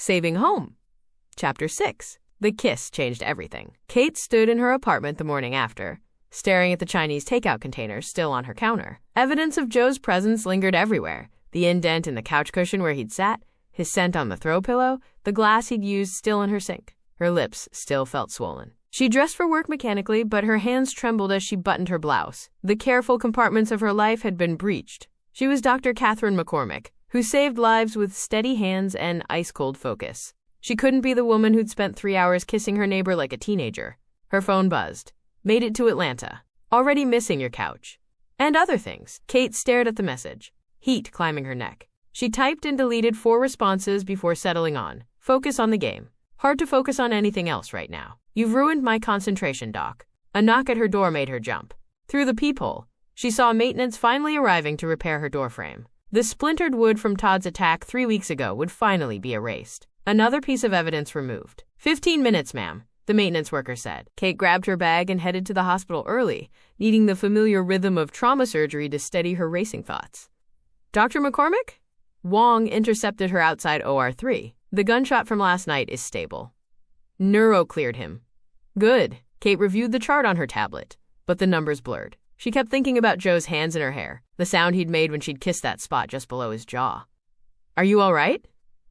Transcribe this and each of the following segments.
Saving home. Chapter 6. The kiss changed everything. Kate stood in her apartment the morning after, staring at the Chinese takeout containers still on her counter. Evidence of Joe's presence lingered everywhere. The indent in the couch cushion where he'd sat, his scent on the throw pillow, the glass he'd used still in her sink. Her lips still felt swollen. She dressed for work mechanically, but her hands trembled as she buttoned her blouse. The careful compartments of her life had been breached. She was Dr. Catherine McCormick, who saved lives with steady hands and ice-cold focus. She couldn't be the woman who'd spent 3 hours kissing her neighbor like a teenager. Her phone buzzed. Made it to Atlanta. Already missing your couch. And other things. Kate stared at the message. Heat climbing her neck. She typed and deleted 4 responses before settling on. Focus on the game. Hard to focus on anything else right now. You've ruined my concentration, Doc. A knock at her door made her jump. Through the peephole, she saw maintenance finally arriving to repair her doorframe. The splintered wood from Todd's attack 3 weeks ago would finally be erased. Another piece of evidence removed. 15 minutes, ma'am, the maintenance worker said. Kate grabbed her bag and headed to the hospital early, needing the familiar rhythm of trauma surgery to steady her racing thoughts. Dr. McCormick? Wong intercepted her outside OR3. The gunshot from last night is stable. Neuro cleared him. Good. Kate reviewed the chart on her tablet, but the numbers blurred. She kept thinking about Joe's hands in her hair, the sound he'd made when she'd kissed that spot just below his jaw. Are you all right?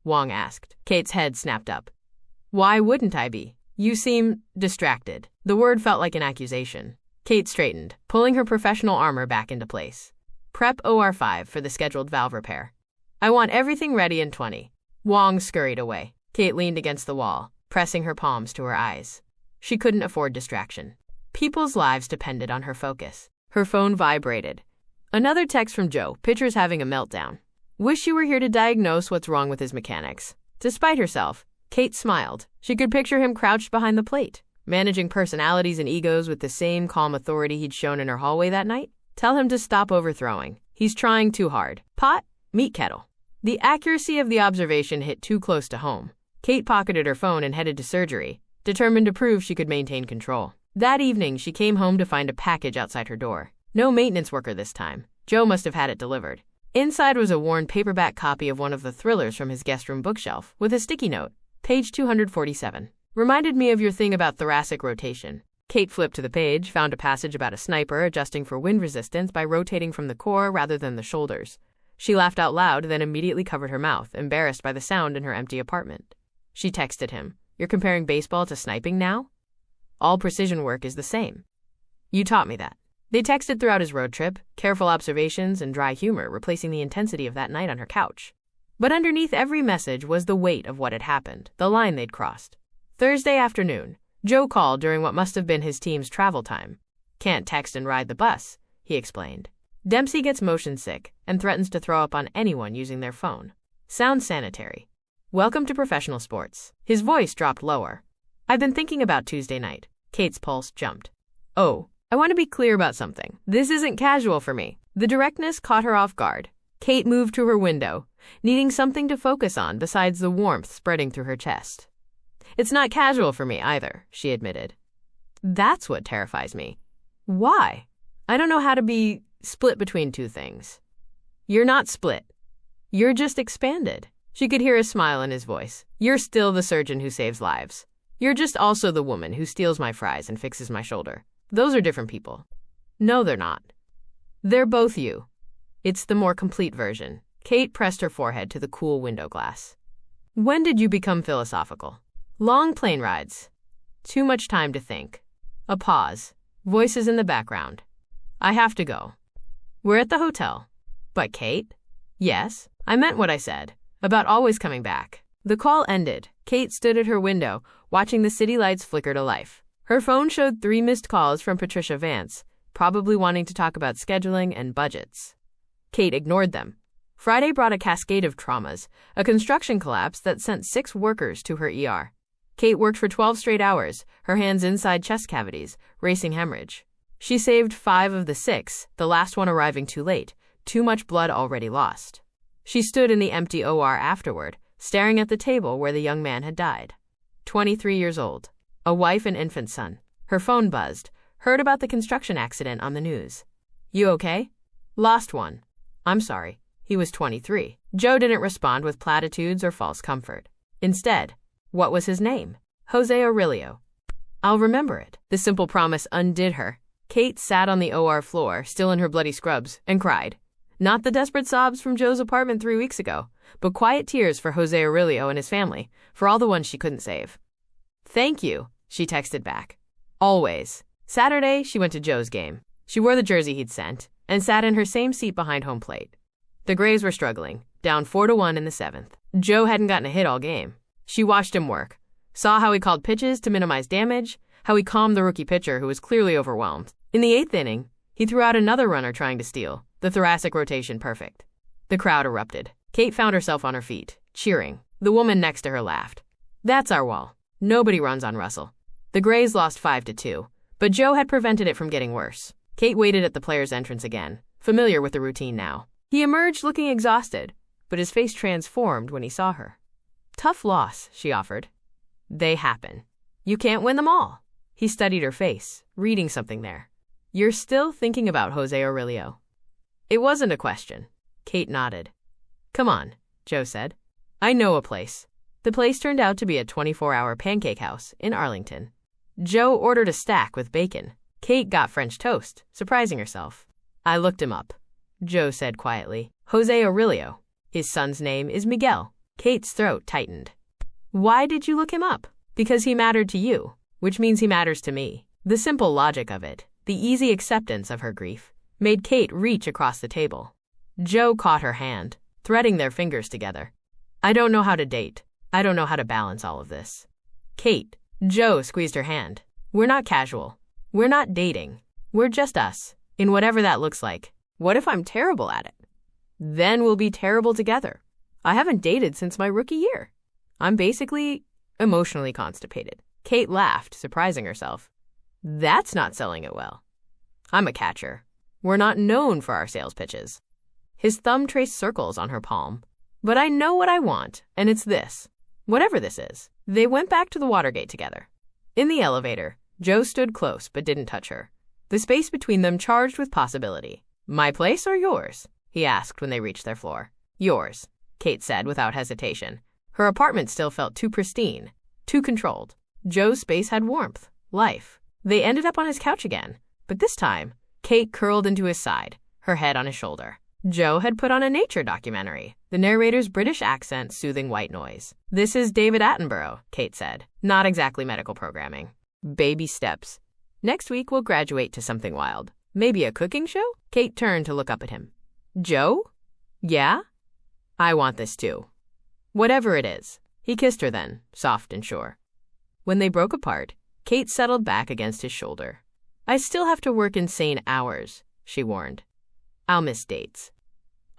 Wong asked. Kate's head snapped up. Why wouldn't I be? You seem distracted. The word felt like an accusation. Kate straightened, pulling her professional armor back into place. Prep OR5 for the scheduled valve repair. I want everything ready in 20. Wong scurried away. Kate leaned against the wall, pressing her palms to her eyes. She couldn't afford distraction. People's lives depended on her focus. Her phone vibrated. Another text from Joe, pictures having a meltdown. Wish you were here to diagnose what's wrong with his mechanics. Despite herself, Kate smiled. She could picture him crouched behind the plate, managing personalities and egos with the same calm authority he'd shown in her hallway that night. Tell him to stop overthrowing. He's trying too hard. Pot, meat kettle. The accuracy of the observation hit too close to home. Kate pocketed her phone and headed to surgery, determined to prove she could maintain control. That evening, she came home to find a package outside her door. No maintenance worker this time. Joe must have had it delivered. Inside was a worn paperback copy of one of the thrillers from his guest room bookshelf, with a sticky note. Page 247. Reminded me of your thing about thoracic rotation. Kate flipped to the page, found a passage about a sniper adjusting for wind resistance by rotating from the core rather than the shoulders. She laughed out loud, then immediately covered her mouth, embarrassed by the sound in her empty apartment. She texted him. You're comparing baseball to sniping now? All precision work is the same. You taught me that. They texted throughout his road trip, careful observations and dry humor replacing the intensity of that night on her couch. But underneath every message was the weight of what had happened, the line they'd crossed. Thursday afternoon, Joe called during what must have been his team's travel time. Can't text and ride the bus, he explained. Dempsey gets motion sick and threatens to throw up on anyone using their phone. Sounds sanitary. Welcome to professional sports. His voice dropped lower. I've been thinking about Tuesday night. Kate's pulse jumped. Oh, I want to be clear about something. This isn't casual for me. The directness caught her off guard. Kate moved to her window, needing something to focus on besides the warmth spreading through her chest. It's not casual for me either, she admitted. That's what terrifies me. Why? I don't know how to be split between two things. You're not split. You're just expanded. She could hear a smile in his voice. You're still the surgeon who saves lives. You're just also the woman who steals my fries and fixes my shoulder. Those are different people. No, they're not. They're both you. It's the more complete version. Kate pressed her forehead to the cool window glass. When did you become philosophical? Long plane rides. Too much time to think. A pause. Voices in the background. I have to go. We're at the hotel. But Kate? Yes, I meant what I said. About always coming back. The call ended. Kate stood at her window, watching the city lights flicker to life. Her phone showed 3 missed calls from Patricia Vance, probably wanting to talk about scheduling and budgets. Kate ignored them. Friday brought a cascade of traumas, a construction collapse that sent 6 workers to her ER. Kate worked for 12 straight hours, her hands inside chest cavities, racing hemorrhage. She saved 5 of the 6, the last one arriving too late, too much blood already lost. She stood in the empty OR afterward, staring at the table where the young man had died. 23 years old. A wife and infant son. Her phone buzzed, heard about the construction accident on the news. You okay? Lost one. I'm sorry. He was 23. Joe didn't respond with platitudes or false comfort. Instead, what was his name? Jose Aurelio. I'll remember it. The simple promise undid her. Kate sat on the OR floor, still in her bloody scrubs, and cried. Not the desperate sobs from Joe's apartment 3 weeks ago, but quiet tears for Jose Aurelio and his family, for all the ones she couldn't save. Thank you, she texted back. Always. Saturday, she went to Joe's game. She wore the jersey he'd sent, and sat in her same seat behind home plate. The Grays were struggling, down 4-1 in the 7th. Joe hadn't gotten a hit all game. She watched him work, saw how he called pitches to minimize damage, how he calmed the rookie pitcher who was clearly overwhelmed. In the 8th inning, he threw out another runner trying to steal, the thoracic rotation perfect. The crowd erupted. Kate found herself on her feet, cheering. The woman next to her laughed. That's our wall. Nobody runs on Russell. The Grays lost 5-2, but Joe had prevented it from getting worse. Kate waited at the player's entrance again, familiar with the routine now. He emerged looking exhausted, but his face transformed when he saw her. Tough loss, she offered. They happen. You can't win them all. He studied her face, reading something there. You're still thinking about Jose Aurelio. It wasn't a question. Kate nodded. Come on, Joe said. I know a place. The place turned out to be a 24-hour pancake house in Arlington. Joe ordered a stack with bacon. Kate got French toast, surprising herself. I looked him up, Joe said quietly. Jose Aurelio. His son's name is Miguel. Kate's throat tightened. Why did you look him up? Because he mattered to you, which means he matters to me. The simple logic of it, the easy acceptance of her grief, made Kate reach across the table. Joe caught her hand, threading their fingers together. I don't know how to date. I don't know how to balance all of this. Kate, Joe squeezed her hand. We're not casual. We're not dating. We're just us, in whatever that looks like. What if I'm terrible at it? Then we'll be terrible together. I haven't dated since my rookie year. I'm basically emotionally constipated. Kate laughed, surprising herself. That's not selling it well. I'm a catcher. We're not known for our sales pitches. His thumb traced circles on her palm. But I know what I want, and it's this. Whatever this is. They went back to the Watergate together. In the elevator, Joe stood close but didn't touch her. The space between them charged with possibility. My place or yours? He asked when they reached their floor. Yours, Kate said without hesitation. Her apartment still felt too pristine, too controlled. Joe's space had warmth, life. They ended up on his couch again, but this time, Kate curled into his side, her head on his shoulder. Joe had put on a nature documentary, the narrator's British accent soothing white noise. This is David Attenborough, Kate said. Not exactly medical programming. Baby steps. Next week we'll graduate to something wild. Maybe a cooking show? Kate turned to look up at him. Joe? Yeah? I want this too. Whatever it is. He kissed her then, soft and sure. When they broke apart, Kate settled back against his shoulder. I still have to work insane hours, she warned. I'll miss dates.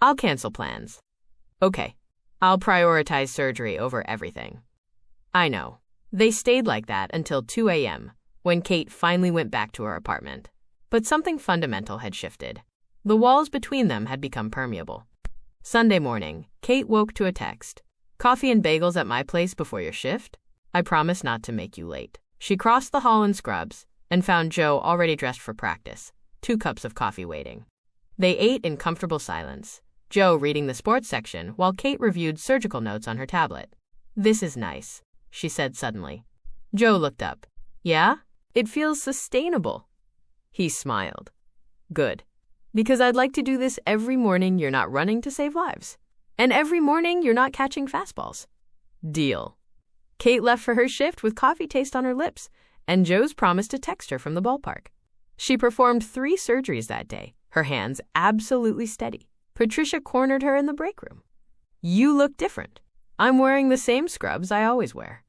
I'll cancel plans. Okay. I'll prioritize surgery over everything. I know. They stayed like that until 2 a.m., when Kate finally went back to her apartment. But something fundamental had shifted. The walls between them had become permeable. Sunday morning, Kate woke to a text. Coffee and bagels at my place before your shift? I promise not to make you late. She crossed the hall in scrubs and found Joe already dressed for practice, 2 cups of coffee waiting. They ate in comfortable silence, Joe reading the sports section while Kate reviewed surgical notes on her tablet. This is nice, she said suddenly. Joe looked up. Yeah? It feels sustainable. He smiled. Good. Because I'd like to do this every morning you're not running to save lives. And every morning you're not catching fastballs. Deal. Kate left for her shift with coffee taste on her lips, and Joe's promise to text her from the ballpark. She performed 3 surgeries that day, her hands absolutely steady. Patricia cornered her in the break room. You look different. I'm wearing the same scrubs I always wear.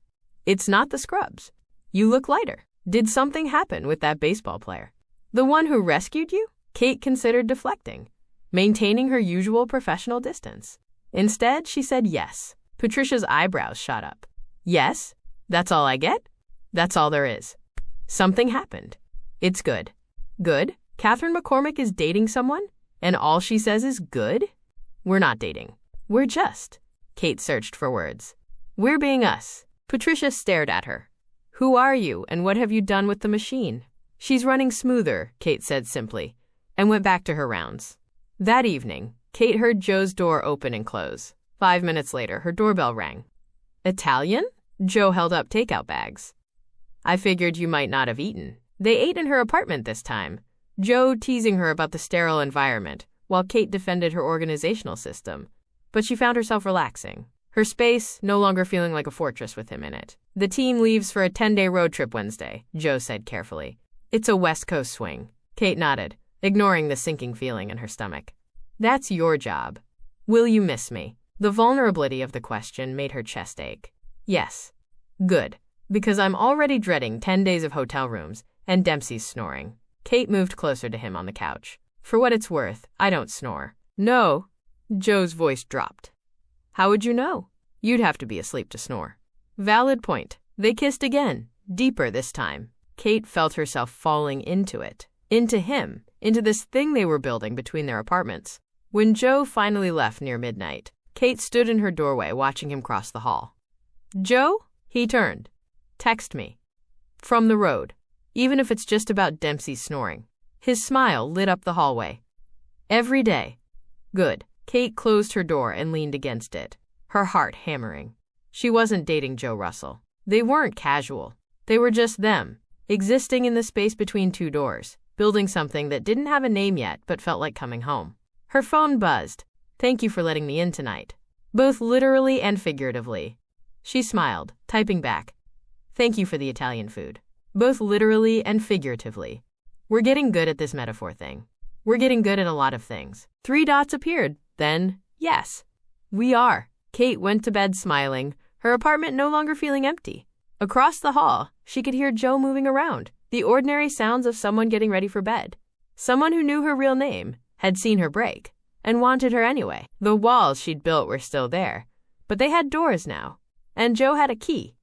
It's not the scrubs. You look lighter. Did something happen with that baseball player? The one who rescued you? Kate considered deflecting, maintaining her usual professional distance. Instead, she said yes. Patricia's eyebrows shot up. Yes? That's all I get? That's all there is. Something happened. It's good. Good? Catherine McCormick is dating someone? And all she says is good? We're not dating. We're just. Kate searched for words. We're being us. Patricia stared at her. Who are you and what have you done with the machine? She's running smoother, Kate said simply, and went back to her rounds. That evening, Kate heard Joe's door open and close. 5 minutes later, her doorbell rang. Italian? Joe held up takeout bags. I figured you might not have eaten. They ate in her apartment this time, Joe teasing her about the sterile environment, while Kate defended her organizational system. But she found herself relaxing, her space no longer feeling like a fortress with him in it. The team leaves for a 10-day road trip Wednesday, Joe said carefully. It's a West Coast swing. Kate nodded, ignoring the sinking feeling in her stomach. That's your job. Will you miss me? The vulnerability of the question made her chest ache. Yes. Good. Because I'm already dreading 10 days of hotel rooms and Dempsey's snoring. Kate moved closer to him on the couch. For what it's worth, I don't snore. No. Joe's voice dropped. How would you know? You'd have to be asleep to snore. Valid point. They kissed again, deeper this time. Kate felt herself falling into it. Into him. Into this thing they were building between their apartments. When Joe finally left near midnight, Kate stood in her doorway watching him cross the hall. Joe? He turned. Text me. From the road. Even if it's just about Dempsey's snoring. His smile lit up the hallway. Every day. Good. Kate closed her door and leaned against it, her heart hammering. She wasn't dating Joe Russell. They weren't casual. They were just them, existing in the space between two doors, building something that didn't have a name yet but felt like coming home. Her phone buzzed. Thank you for letting me in tonight. Both literally and figuratively. She smiled, typing back. Thank you for the Italian food. Both literally and figuratively. We're getting good at this metaphor thing. We're getting good at a lot of things. 3 dots appeared. Then, yes. We are. Kate went to bed smiling, her apartment no longer feeling empty. Across the hall, she could hear Joe moving around, the ordinary sounds of someone getting ready for bed. Someone who knew her real name, had seen her break, and wanted her anyway. The walls she'd built were still there, but they had doors now, and Joe had a key.